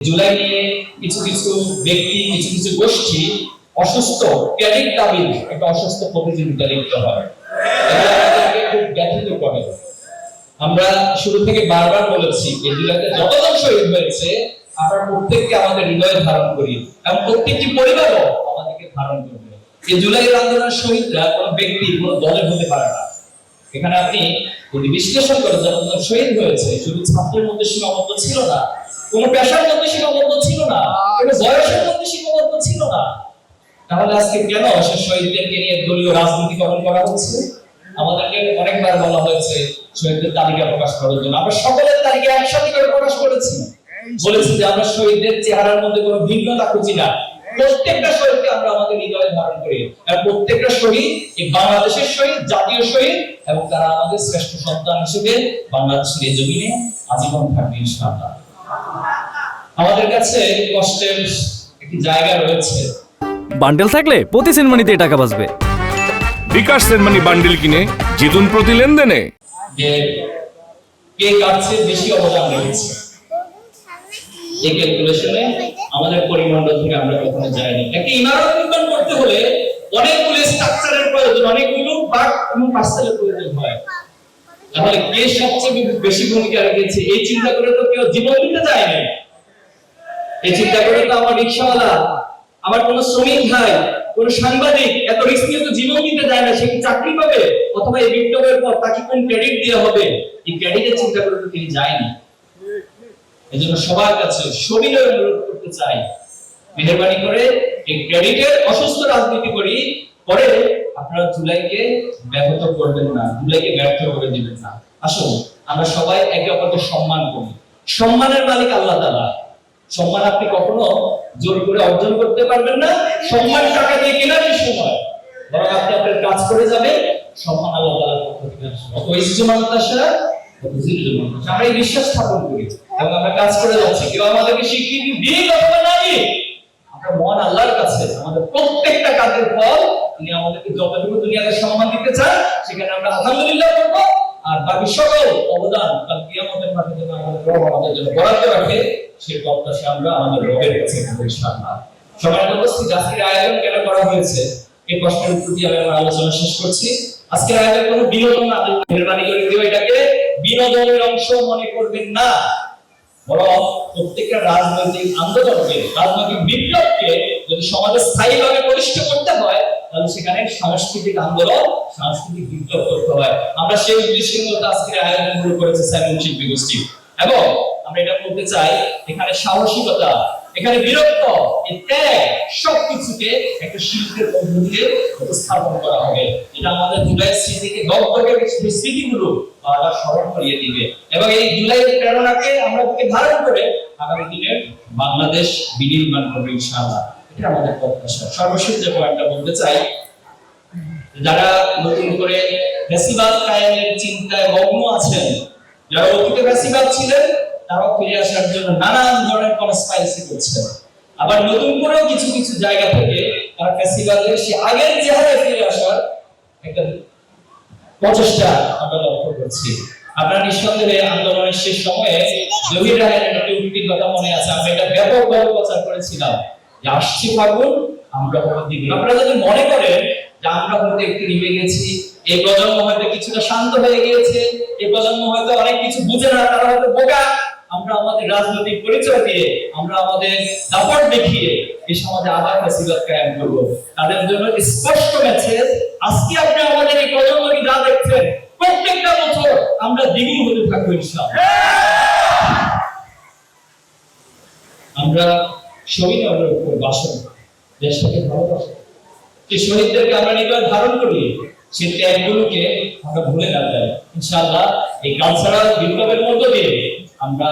জুলাই নিয়ে কিছু কিছু ব্যক্তি কিছু কিছু গোষ্ঠী অসুস্থ ক্যারিক দাবির একটা অসুস্থ প্রতিযোগিতা লিপ্ত হয়, এটা আমাদেরকে খুব ব্যথিত করে। আমরা শুরু থেকে বারবার বলেছি এই জুলাইতে যতজন শহীদ হয়েছে আমরা প্রত্যেককে আমাদের হৃদয়ে ধারণ করি এবং প্রত্যেকটি পরিবারও আমাদেরকে ধারণ করবে। এই জুলাইয়ের আন্দোলনের শহীদরা কোনো ব্যক্তি কোনো দলের হতে পারে না। এখানে আপনি যদি বিশ্লেষণ করেন যতজন শহীদ হয়েছে শুধু ছাত্রের মধ্যে সীমাবদ্ধ ছিল না, কোন পেশার মধ্যে সীমাবদ্ধ ছিল না, কোন বয়সের মধ্যে সীমাবদ্ধ ছিল না। তাহলে আজকে কেন সে শহীদদেরকে নিয়ে দলীয় রাজনীতিকরণ করা হচ্ছে? আমাদেরকে অনেকবার বলা হয়েছে শহীদদের তালিকা প্রকাশ করার জন্য। আমরা সকলের তালিকা একসাথে করে প্রকাশ করেছি, বলেছি যে আমরা শহীদদের চেহারার মধ্যে কোনো ভিন্নতা খুঁজি না। প্রত্যেকটা শহীদকে আমরা আমাদের হৃদয়ে ধারণ করি আর প্রত্যেকটা শহীদ এই বাংলাদেশের শহীদ, জাতীয় শহীদ, এবং তারা আমাদের শ্রেষ্ঠ সন্তান হিসেবে বাংলাদেশের এই জমিনে আজীবন থাকবে ইনশাআল্লাহ। আমাদের কাছে কষ্টের একটি জায়গা রয়েছে। বান্ডেল থাকলে প্রতি সেনমানিতে টাকা বাঁচবে। বিকাশ সেনমানি বান্ডেল কিনে জিতুন প্রতি লেনদেনে। যে কে কার চেয়ে বেশি অবদান রেখেছে এই ক্যালকুলেশনে আমাদের পরিমণ্ডল থেকে আমরা কখনো যাইনি। একটা ইমারত নির্মাণ করতে হলে অনেকগুলো স্ট্রাকচারের প্রয়োজন, অনেকগুলো পার্ট এবং পার্সেলের প্রয়োজন হয়। তাহলে কে সবচেয়ে বেশি ভূমিকা রেখেছে এই চিন্তা করে তো কেউ জীবন দিতে চায় না। এই চিন্তা করে তো আমার রিকশাওয়ালা, আমার কোন শ্রমিক ভাই, কোন সাংবাদিক এত রিস্ক নিয়ে তো জীবন দিতে যায় না। সে কি চাকরি পাবে অথবা এই বিপ্লবের পর তাকে কোন ক্রেডিট দেওয়া হবে এই ক্রেডিটের চিন্তা করে তো তিনি যায়নি। এজন্য সবার কাছে সবিনয় অনুরোধ করতে চাই, মেহেরবানি করে এই ক্রেডিটের অসুস্থ রাজনীতি করি পরে আপনারা জুলাইকে ব্যাহত করবেন না, জুলাইকে ব্যর্থ করে দিবেন না। আসুন আমরা সবাই একে অপরকে সম্মান করি। সম্মানের মালিক আল্লাহ তাআলা। সম্মান আপনি কখনো জোর করে অর্জন করতে পারবেন না। সম্মান টাকা দিয়ে কেনার বিষয় নয়, বরং আপনি আপনার কাজ করে যাবেন, সম্মান আল্লাহ তাআলার পক্ষ থেকে আসবে। আমরা এই বিশ্বাস স্থাপন করি এবং আমরা কাজ করে যাচ্ছি। কেউ আমাদেরকে স্বীকৃতি দিক অথবা না দিক, আমরা মহান আল্লাহর কাছে আমাদের প্রত্যেকটা কাজের ফল তিনি আমাদেরকে যতটুকু দুনিয়াতে সম্মান দিতে চান সেখানে আমরা আলহামদুলিল্লাহ করব। আর বাকি সকল অবদান কাল কিয়ামতের মাঠে যেন আমাদের রব আমাদের জন্য বরাদ্দ রাখে সেই প্রত্যাশা আমরা আমাদের রবের কাছে করব ইনশাআল্লাহ। সম্মানিত উপস্থিতি, আজকের আয়োজন কেন করা হয়েছে এই প্রশ্নের উত্তর দিয়ে আমি আমার আলোচনা শেষ করছি। আজকের আয়োজন কোনো বিনোদন না, মেহেরবানি করে দিও এটাকে বিনোদনের অংশ মনে করবেন না, বরং প্রত্যেকটা রাজনৈতিক আন্দোলনকে, রাজনৈতিক বিপ্লবকে যদি সমাজে স্থায়ীভাবে প্রতিষ্ঠা করতে হয় তাহলে সেখানে সাংস্কৃতিক আন্দোলন, সাংস্কৃতিক বিপ্লব করতে হয়। আমরা সেই উদ্দেশ্যের মধ্যে আজকের আয়োজনগুলো করেছে সাইমন শিল্পী গোষ্ঠী। এবং আমরা এটা বলতে চাই এখানে সাহসিকতা, এখানে বীরত্ব, এই ত্যাগ সবকিছুকে একটা শিল্পের মধ্য দিয়ে উপস্থাপন করা হবে। এটা আমাদের জুলাই স্মৃতিকে দগ্ধকে স্মৃতিগুলো আবার স্মরণ করিয়ে দিবে এবং এই জুলাইয়ের প্রেরণাকে আমরা বুকে ধারণ করে আগামী দিনের বাংলাদেশ বিনির্মাণ করবে ইনশাআল্লাহ। এটা আমাদের প্রত্যাশা। সর্বশেষ যে পয়েন্টটা বলতে চাই, যারা নতুন করে ফ্যাসিবাদ কায়েমের চিন্তায় মগ্ন আছেন, যারা অতীতে ফ্যাসিবাদ ছিলেন তারাও ফিরে আসার জন্য নানান ধরনের কনস্পাইরেসি করছেন। আবার নতুন করেও কিছু কিছু জায়গা থেকে তারা ফ্যাসিবাদের সে আগের চেহারায় ফিরে আসার একটা প্রচেষ্টা আমরা লক্ষ্য করছি। আপনারা নিঃসন্দেহে আন্দোলনের শেষ সময়ে জহির রায়ের একটি উক্তির কথা মনে আছে, আমরা এটা ব্যাপকভাবে প্রচার করেছিলাম যে আসছে ফাগুন আমরা হয়তো দ্বিগুণ। আপনারা যদি মনে করেন যে আমরা হয়তো একটু নেমে গেছি, এই প্রজন্ম হয়তো কিছুটা শান্ত হয়ে গিয়েছে, এই প্রজন্ম হয়তো অনেক কিছু বুঝে না, তারা হয়তো বোকা, আমরা আমাদের রাজনৈতিক পরিচয় দিয়ে, আমরা আমাদের দাপট দেখিয়ে এই সমাজে আবার ফ্যাসিবাদ কায়েম করব, তাদের জন্য স্পষ্ট মেসেজ আজকে আপনি আমাদের এই প্রজন্মকে যা দেখছেন প্রত্যেকটা বছর আমরা দ্বিগুণ হতে থাকবো ইনশাআল্লাহ। আমরা শহীদ অনুরোধ করব, আসুন দেশটাকে ভালোবাসি, এই শহীদদেরকে আমরা হৃদয়ে ধারণ করি, সেই ত্যাগগুলোকে আমরা ভুলে না যাই ইনশাআল্লাহ। এই কালচারাল বিপ্লবের মধ্য দিয়ে আমরা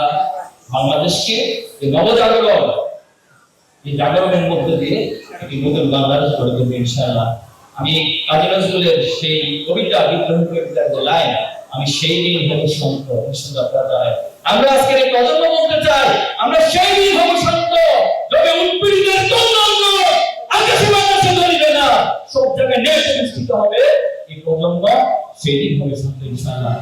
বাংলাদেশকে এই নবজাগরণ, এই জাগরণের মধ্য দিয়ে একটি নতুন বাংলাদেশ গড়ে তুলব ইনশাআল্লাহ। আমি কাজী নজরুলের সেই কবিতা, বিদ্রোহী কবিতার যে লাইন, আমি সেই দিন হব সন্ত, আমরা আজকের এই প্রজন্ম বলতে চাই আমরা সেই দিন হব সন্ত যবে উৎপীড়িতের তরঙ্গ আকাশে বাতাসে ধরিবে না, সব জায়গায় ন্যায় প্রতিষ্ঠিত হবে। এই প্রজন্ম সেই দিন হবে সন্ত ইনশাআল্লাহ।